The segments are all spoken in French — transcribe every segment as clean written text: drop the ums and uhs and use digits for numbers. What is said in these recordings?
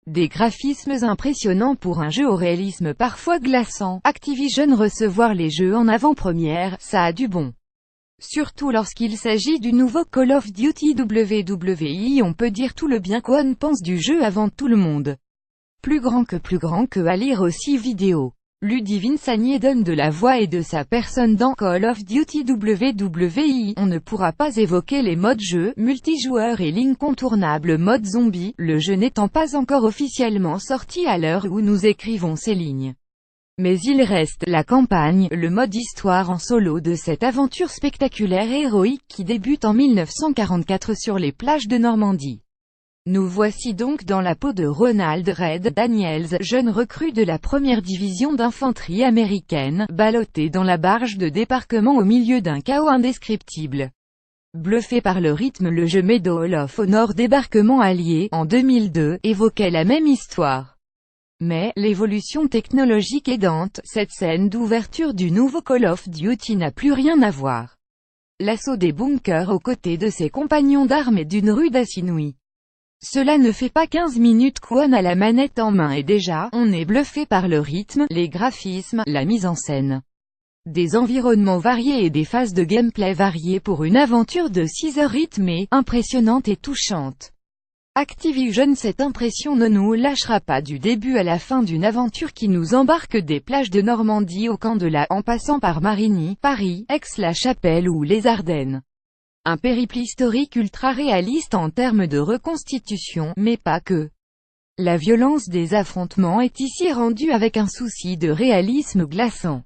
Des graphismes impressionnants pour un jeu au réalisme parfois glaçant. Activision recevoir les jeux en avant-première, ça a du bon. Surtout lorsqu'il s'agit du nouveau Call of Duty WWE, on peut dire tout le bien qu'on pense du jeu avant tout le monde. Plus grand que à lire aussi vidéo. Ludivine Sagnier donne de la voix et de sa personne dans Call of Duty WWE. On ne pourra pas évoquer les modes jeu, multijoueur et l'incontournable mode zombie, le jeu n'étant pas encore officiellement sorti à l'heure où nous écrivons ces lignes. Mais il reste la campagne, le mode histoire en solo de cette aventure spectaculaire et héroïque qui débute en 1944 sur les plages de Normandie. Nous voici donc dans la peau de Ronald Red Daniels, jeune recrue de la première division d'infanterie américaine, ballotté dans la barge de débarquement au milieu d'un chaos indescriptible. Bluffé par le rythme, le jeu Medal of Honor Débarquement Allié, en 2002, évoquait la même histoire. Mais, l'évolution technologique aidante, cette scène d'ouverture du nouveau Call of Duty n'a plus rien à voir. L'assaut des bunkers aux côtés de ses compagnons d'armes est d'une rude inouïe. Cela ne fait pas 15 minutes qu'on a la manette en main et déjà, on est bluffé par le rythme, les graphismes, la mise en scène. Des environnements variés et des phases de gameplay variées pour une aventure de 6 heures rythmée, impressionnante et touchante. Activision, cette impression ne nous lâchera pas du début à la fin d'une aventure qui nous embarque des plages de Normandie au camp de la, en passant par Marigny, Paris, Aix-la-Chapelle ou les Ardennes. Un périple historique ultra réaliste en termes de reconstitution, mais pas que. La violence des affrontements est ici rendue avec un souci de réalisme glaçant.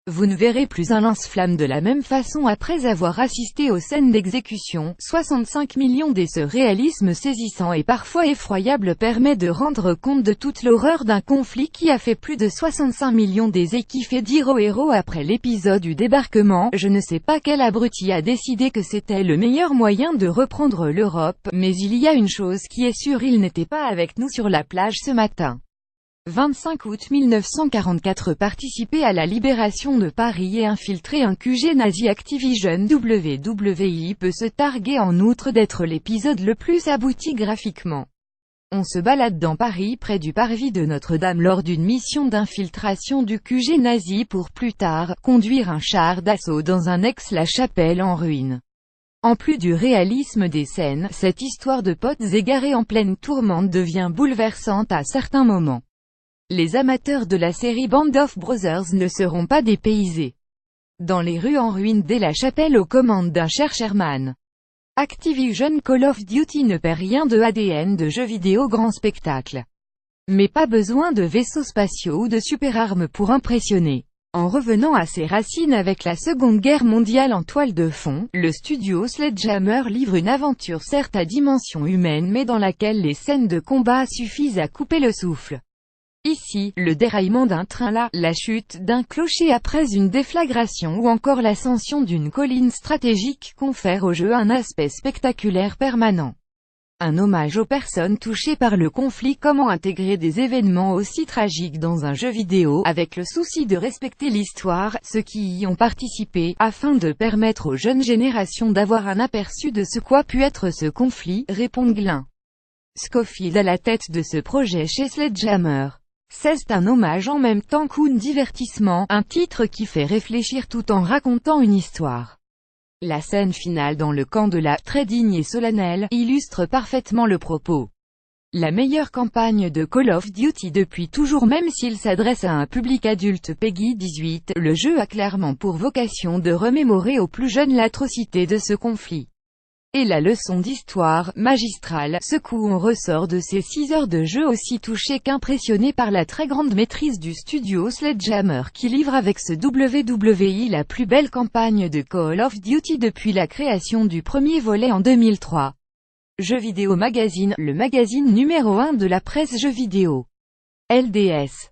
Vous ne verrez plus un lance-flamme de la même façon après avoir assisté aux scènes d'exécution. 65 millions dès ce réalisme saisissant et parfois effroyable permet de rendre compte de toute l'horreur d'un conflit qui a fait plus de 65 millions des et qui fait dire aux héros après l'épisode du débarquement, je ne sais pas quel abruti a décidé que c'était le meilleur moyen de reprendre l'Europe, mais il y a une chose qui est sûre, il n'était pas avec nous sur la plage ce matin. 25 août 1944, participer à la libération de Paris et infiltrer un QG nazi. Activision WWE peut se targuer en outre d'être l'épisode le plus abouti graphiquement. On se balade dans Paris près du parvis de Notre-Dame lors d'une mission d'infiltration du QG nazi pour plus tard, conduire un char d'assaut dans un Aix-la-Chapelle en ruine. En plus du réalisme des scènes, cette histoire de potes égarés en pleine tourmente devient bouleversante à certains moments. Les amateurs de la série Band of Brothers ne seront pas dépaysés. Dans les rues en ruine dès la chapelle aux commandes d'un cher Sherman. Activision Call of Duty ne perd rien de ADN de jeux vidéo grand spectacle. Mais pas besoin de vaisseaux spatiaux ou de super-armes pour impressionner. En revenant à ses racines avec la Seconde Guerre mondiale en toile de fond, le studio Sledgehammer livre une aventure certes à dimension humaine mais dans laquelle les scènes de combat suffisent à couper le souffle. Ici, le déraillement d'un train, la chute d'un clocher après une déflagration ou encore l'ascension d'une colline stratégique confèrent au jeu un aspect spectaculaire permanent. Un hommage aux personnes touchées par le conflit. Comment intégrer des événements aussi tragiques dans un jeu vidéo, avec le souci de respecter l'histoire, ceux qui y ont participé, afin de permettre aux jeunes générations d'avoir un aperçu de ce qu'a pu être ce conflit, répond Glenn Schofield à la tête de ce projet chez Sledgehammer. C'est un hommage en même temps qu'un divertissement, un titre qui fait réfléchir tout en racontant une histoire. La scène finale dans le camp de la « très digne et solennelle » illustre parfaitement le propos. La meilleure campagne de Call of Duty depuis toujours. Même s'il s'adresse à un public adulte PEGI 18, le jeu a clairement pour vocation de remémorer aux plus jeunes l'atrocité de ce conflit. Et la leçon d'histoire, magistrale, ce coup on ressort de ces 6 heures de jeu aussi touché qu'impressionné par la très grande maîtrise du studio Sledgehammer qui livre avec ce WWE la plus belle campagne de Call of Duty depuis la création du premier volet en 2003. Jeux vidéo magazine, le magazine numéro 1 de la presse jeux vidéo. LDS.